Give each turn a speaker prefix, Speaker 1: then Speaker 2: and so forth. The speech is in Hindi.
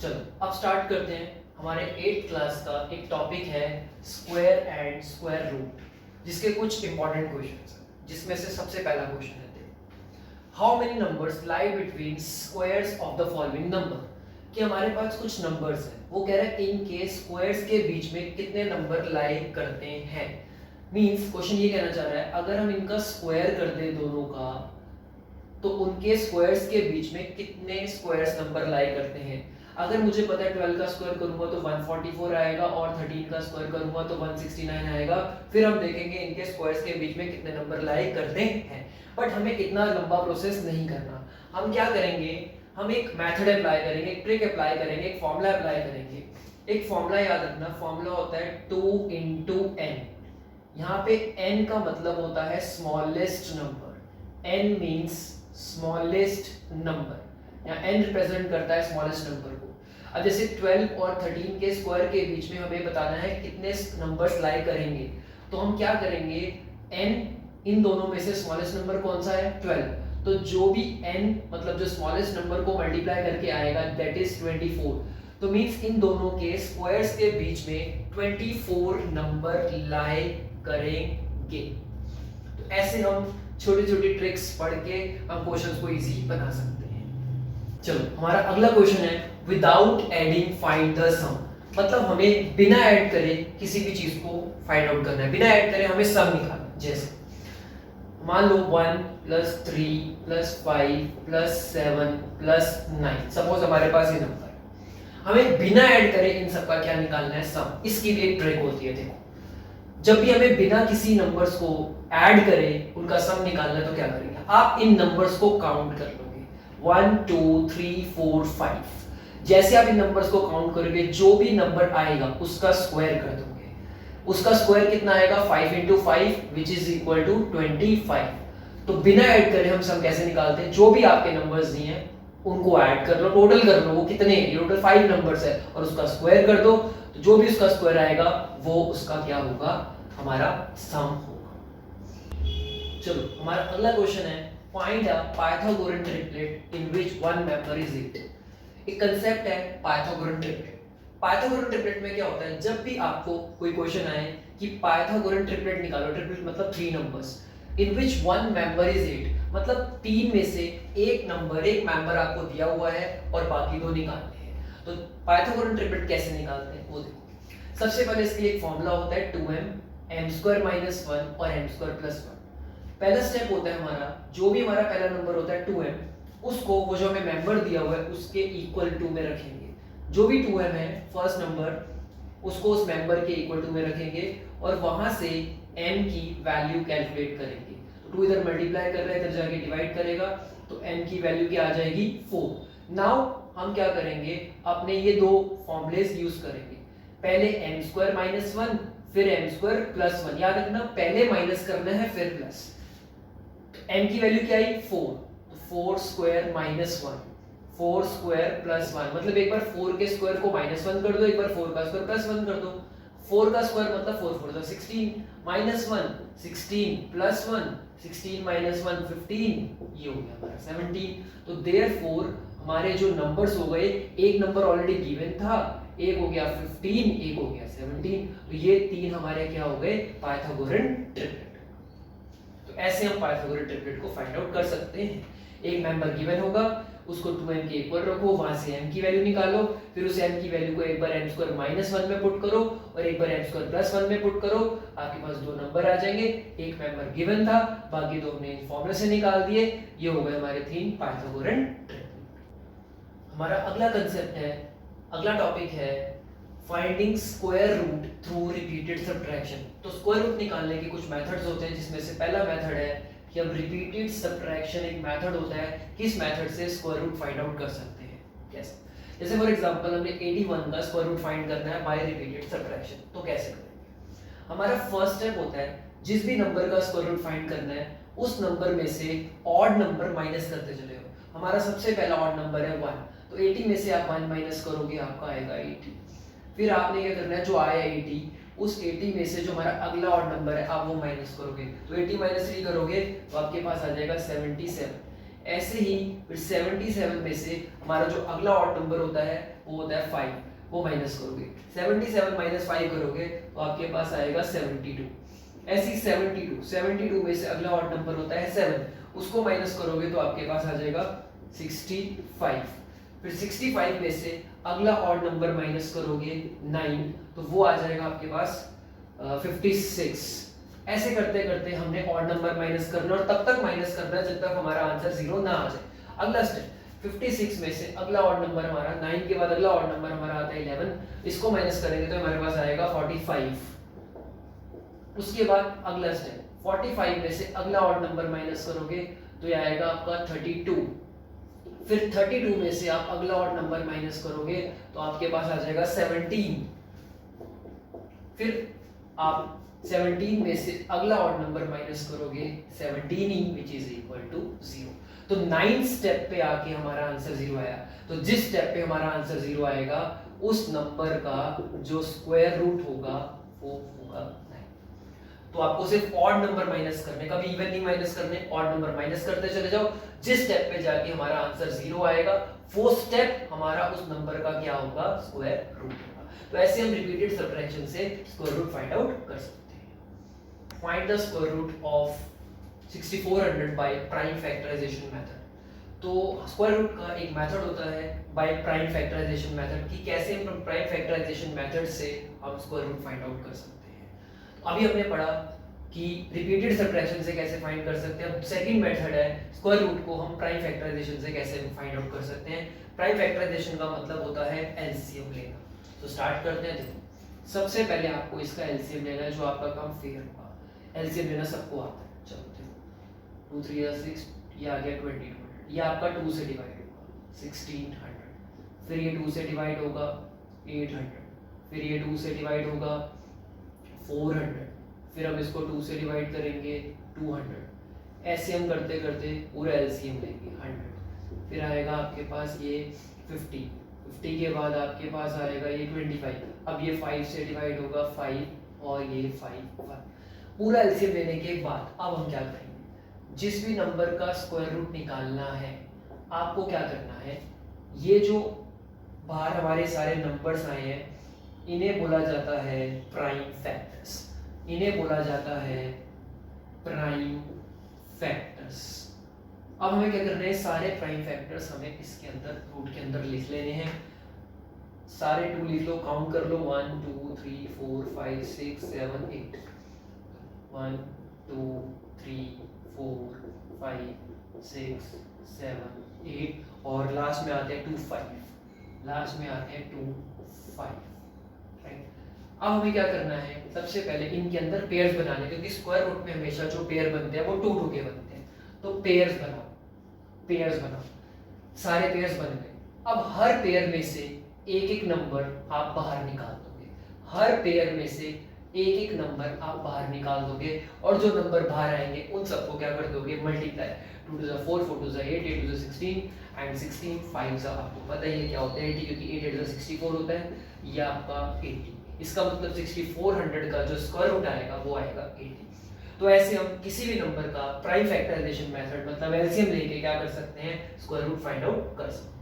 Speaker 1: चलो अब स्टार्ट करते हैं। हमारे 8th क्लास का एक टॉपिक है स्क्वायर एंड स्क्वायर रूट, जिसके कुछ इंपॉर्टेंट क्वेश्चंस हैं, जिसमें से सबसे पहला क्वेश्चन है how many numbers lie between squares of the following number. कि हमारे पास कुछ नंबर्स हैं, वो कह रहा है इनके स्क्वायर्स के बीच में कितने नंबर लाई करते हैं। मींस क्वेश्चन ये कहना चाह रहा है अगर हम इनका स्क्वायर कर दें दोनों का, तो उनके स्क्वायर्स के बीच में कितने स्क्वायर्स नंबर लाई करते हैं। अगर मुझे पता है 12 का स्क्वायर करूंगा तो 144 आएगा और 13 का स्क्वायर करूंगा तो 169 आएगा। फिर हम देखेंगे इनके स्क्वायर्स के बीच में कितने नंबर लाई करते हैं। बट हमें इतना लंबा प्रोसेस नहीं करना। हम क्या करेंगे, हम एक मेथड अप्लाई करेंगे, एक ट्रिक अप्लाई करेंगे, एक फॉर्मूला अप्लाई करेंगे। एक फॉर्मूला याद रखना, फॉर्मूला होता है 2 into n। यहाँ पे n का मतलब होता है smallest number. n means smallest number. यहाँ n रिप्रेजेंट करता है स्मॉलेस्ट नंबर को। अब जैसे 12 और 13 के स्क्वायर के बीच में हमें बताना है कितने नंबर्स लाई करेंगे, तो हम क्या करेंगे, n इन दोनों में से स्मॉलेस्ट नंबर कौन सा है 12, तो जो भी n मतलब जो स्मॉलेस्ट नंबर को मल्टीप्लाई करके आएगा दैट इज 24। तो मींस इन दोनों के स्क्वायर्स के बीच में 24 नंबर लाई करेंगे। तो ऐसे हम छोटी छोटी ट्रिक्स पढ़ के हम क्वेश्चंस को इजी बना सकते हैं। चलो हमारा अगला क्वेश्चन है विदाउट एडिंग फाइंड द सम। मतलब हमें बिना ऐड करे किसी भी चीज को फाइंड आउट करना है, बिना ऐड करे हमें सम निकालना है। जैसे मान लो 1 + 3 + 5 + 7 + 9 सपोज हमारे पास ये नंबर है। हमें बिना ऐड करे इन सब का क्या निकालना है, सम। इसकी भी एक ट्रिक होती है। देखो जब भी हमें बिना किसी नंबर्स को ऐड करे उनका सम निकालना है तो क्या करेंगे, आप इन नंबर्स को काउंट कर लोगे 1 2 3 4 5। जैसे आप इन नंबर्स को काउंट करोगे जो भी नंबर आएगा उसका स्क्वायर कर दोगे। उसका स्क्वायर कितना आएगा 5 × 5 विच इज इक्वल टू 25। तो बिना ऐड करे हम सम कैसे निकालते हैं, जो भी आपके नंबर्स दिए हैं उनको ऐड कर लो, टोटल कर लो, वो कितने हैं, टोटल 5 नंबर्स है और उसका स्क्वायर कर दो। तो जो भी उसका स्क्वायर आएगा वो उसका क्या होगा, हमारा सम होगा। चलो हमारा अगला क्वेश्चन है find a Pythagorean triplet in which one member is 8। एक कांसेप्ट है पाइथागोरन ट्रिपलेट। पाइथागोरन ट्रिपलेट में क्या होता है, जब भी आपको कोई क्वेश्चन आए कि पाइथागोरन ट्रिपलेट निकालो, ट्रिपलेट मतलब 3 numbers in which one member is 8, मतलब 3 में से एक मेंबर आपको दिया हुआ है और बाकी 2 निकालने हैं। तो पाइथागोरन ट्रिपलेट कैसे निकालते हैं वो देखो। सबसे पहले इसके लिए एक फॉर्मूला होता है 2m m² - 1 और m² + 1। पहला स्टेप होता है हमारा, जो भी हमारा पहला नंबर होता है 2m, उसको वो जो हमें मेंबर दिया हुआ है उसके इक्वल टू में रखेंगे। जो भी 2m है फर्स्ट नंबर, उसको उस मेंबर के इक्वल टू में रखेंगे और वहां से m की वैल्यू कैलकुलेट करेंगे। तो 2 इधर मल्टीप्लाई कर रहा है, इधर जाके डिवाइड करेगा, तो m की वैल्यू क्या आ जाएगी 4। नाउ हम क्या करेंगे, अपने ये 2 फॉर्मूलेस यूज करेंगे। पहले m² - 1 फिर m² + 1। याद रखना पहले माइनस करना है फिर प्लस। m की वैल्यू क्या आई 4, तो 4² - 1 4² + 1, मतलब एक बार 4 के स्क्वायर को -1 कर दो, एक बार 4 का स्क्वायर +1 कर दो। 4 का स्क्वायर मतलब 4 4 जा 16 -1 16 + 1 16 - 1 15, ये हो गया हमारा 17। तो देयरफॉर हमारे जो नंबर्स हो गए, एक नंबर ऑलरेडी गिवन था, एक हो गया 15, एक हो गया 17। तो ये 3 हमारे क्या हो गए, पाइथागोरन ट्रिपलेट। तो ऐसे हम पाइथागोरन ट्रिपलेट को फाइंड आउट कर सकते हैं। एक मेंबर गिवन होगा, उसको 2m के इक्वल रखो, वहां से m की वैल्यू निकालो, फिर उस m की वैल्यू को एक बार m² - 1 में पुट करो और एक बार m² + 1 में पुट करो। आपके पास 2 नंबर आ जाएंगे, एक मेंबर गिवन था, बाकी 2 हमने फॉर्मूले से निकाल दिए। ये हो गए हमारे 3 पाइथागोरन ट्रिपलेट। हमारा अगला कांसेप्ट है, अगला टॉपिक है finding square root through repeated subtraction. तो स्क्वायर रूट निकालने के कुछ मेथड्स होते हैं, जिसमें से पहला मेथड है कि हम रिपीटेड सब्ट्रैक्शन, एक मेथड होता है किस मेथड से स्क्वायर रूट फाइंड आउट कर सकते हैं। कैसे, जैसे फॉर एग्जांपल हमने 81 का स्क्वायर रूट फाइंड करना है बाय रिपीटेड सब्ट्रैक्शन। तो कैसे करेंगे, हमारा फर्स्ट स्टेप होता है जिस भी नंबर का स्क्वायर रूट फाइंड करना है उस नंबर में से ऑड नंबर माइनस करते चले हो। हमारा सबसे पहला ऑड नंबर है 1, तो 80 में से आप 1 माइनस करोगे, आपका आएगा 80। फिर आपने क्या करना है, जो आया 80 उस 80 में से जो हमारा अगला ऑड नंबर है आप वो माइनस करोगे। तो 80 - 3 करोगे तो आपके पास आ जाएगा 77। ऐसे ही फिर 77 में से हमारा जो अगला ऑड नंबर होता है वो होता है 5, वो माइनस करोगे, 77 माइनस 5 करोगे तो आपके पास आएगा 72। ऐसी 72 में से अगला ऑड नंबर होता है 7, उसको माइनस करोगे तो आपके पास आ जाएगा 65। फिर 65 में से अगला ऑड नंबर माइनस करोगे 9, तो वो आ जाएगा आपके पास 56। ऐसे करते करते हमने ऑड नंबर माइनस करना और तब तक माइनस करना जब तक हमारा आंसर 0 ना आ जाए। अगला स्टेप 56 में से अगला ऑड नंबर हमारा 9 के बाद अगला ऑड नंबर हमारा आता है 11, इसको माइनस करेंगे तो हमारे पास आएगा 45। उसके बाद अगला स्टेप 45 में से अगला ऑड नंबर माइनस करोगे तो ये आएगा आपका 32। फिर 32 में से आप अगला ऑड नंबर माइनस करोगे तो आपके पास आ जाएगा 17। फिर आप 17 में से अगला ऑड नंबर माइनस करोगे 17 विच इज इक्वल टू 0। तो 9 स्टेप पे आके हमारा आंसर 0 आया। तो जिस स्टेप पे हमारा आंसर 0 आएगा उस नंबर का जो स्क्वायर रूट होगा वो होगा 9। तो आपको सिर्फ ऑड नंबर माइनस करने, कभी इवन नहीं माइनस करने, ऑड नंबर माइनस करते चले जाओ। जिस स्टेप पे जाके हमारा आंसर 0 आएगा वो स्टेप हमारा उस नंबर का क्या होगा, स्क्वायर रूट होगा। तो ऐसे हम रिपीटेड सबट्रैक्शन से स्क्वायर रूट फाइंड आउट कर सकते हैं। Find the square root of 6400 by prime factorisation method. तो स्क्वायर रूट का एक मेथड होता है बाय प्राइम फैक्टराइजेशन मेथड कि कैसे हम प्राइम फैक्टराइजेशन मेथड से हम स्क्वायर रूट फाइंड आउट कर सकते हैं। तो अभी हमने पढ़ा कि रिपीटेड सबट्रैक्शन से कैसे फाइंड कर सकते हैं। अब सेकंड मेथड है स्क्वायर रूट को हम प्राइम फैक्टराइजेशन से कैसे फाइंड आउट कर सकते हैं। प्राइम फैक्टराइजेशन का मतलब होता है एलसीएम लेना। तो स्टार्ट करते हैं। देखो सबसे पहले आपको इसका एलसीएम लेना है, जो आपका काम फेयर होगा। एलसीएम लेना सबको आता है। चलो देखो 2 3 या 6, ये आ गया 2200, ये आपका 2 से डिवाइड होगा 1600, फिर ये 2 से डिवाइड होगा 800, फिर ये 2 से डिवाइड होगा 400, फिर हम इसको 2 से डिवाइड करेंगे 200। ऐसे हम करते करते पूरा एलसीएम लेंगे 100। फिर आएगा आपके पास ये 50 के बाद आपके पास आएगा ये 25। अब ये 5 से डिवाइड होगा 5 और ये 5। पूरा एलसीएम लेने के बाद अब हम क्या करेंगे, जिस भी नंबर का स्क्वायर रूट निकालना है आपको क्या करना है, ये जो बाहर हमारे सारे नंबर्स आए हैं इन्हें बोला जाता है प्राइम फैक्टर्स। इन्हें बोला जाता है प्राइम फैक्टर्स। अब हमें क्या करना है, सारे प्राइम फैक्टर्स हमें इसके अंदर रूट के अंदर लिख लेने हैं। सारे 2 लिख लो, काउंट कर लो 1 2 3 4 5 6 7 8। 1 2 3 4 5 6 7 8 और लास्ट में आते हैं 2 5। लास्ट में आते हैं 2 5। राइट। अब हमें क्या करना है, सबसे पहले इनके अंदर पेयर्स बनाने, क्योंकि स्क्वायर रूट में हमेशा जो पेयर बनते हैं वो 2 2 के बनते हैं। तो पेयर्स बनाओ, पेयर्स बनाओ। सारे पेयर्स बन गए। अब हर पेयर में से एक एक नंबर आप बाहर निकाल दोगे। हर पेयर में से एक एक नंबर आप बाहर निकाल दोगे और जो नंबर बाहर आएंगे उन सबको क्या कर दोगे, मल्टीप्लाई। 2 2 4 4 2 8 8 2 16 एंड 16 5 आपको पता ही है क्या होता है 80, क्योंकि 8 8 64 होता है। ये आपका 80। इसका मतलब 6400 का जो स्क्वायर रूट आएगा वो आएगा 80। तो ऐसे हम किसी भी नंबर का प्राइम फैक्टराइजेशन मेथड मतलब एलसीएम लेके क्या कर सकते हैं, स्क्वायर रूट फाइंड आउट कर सकते हैं।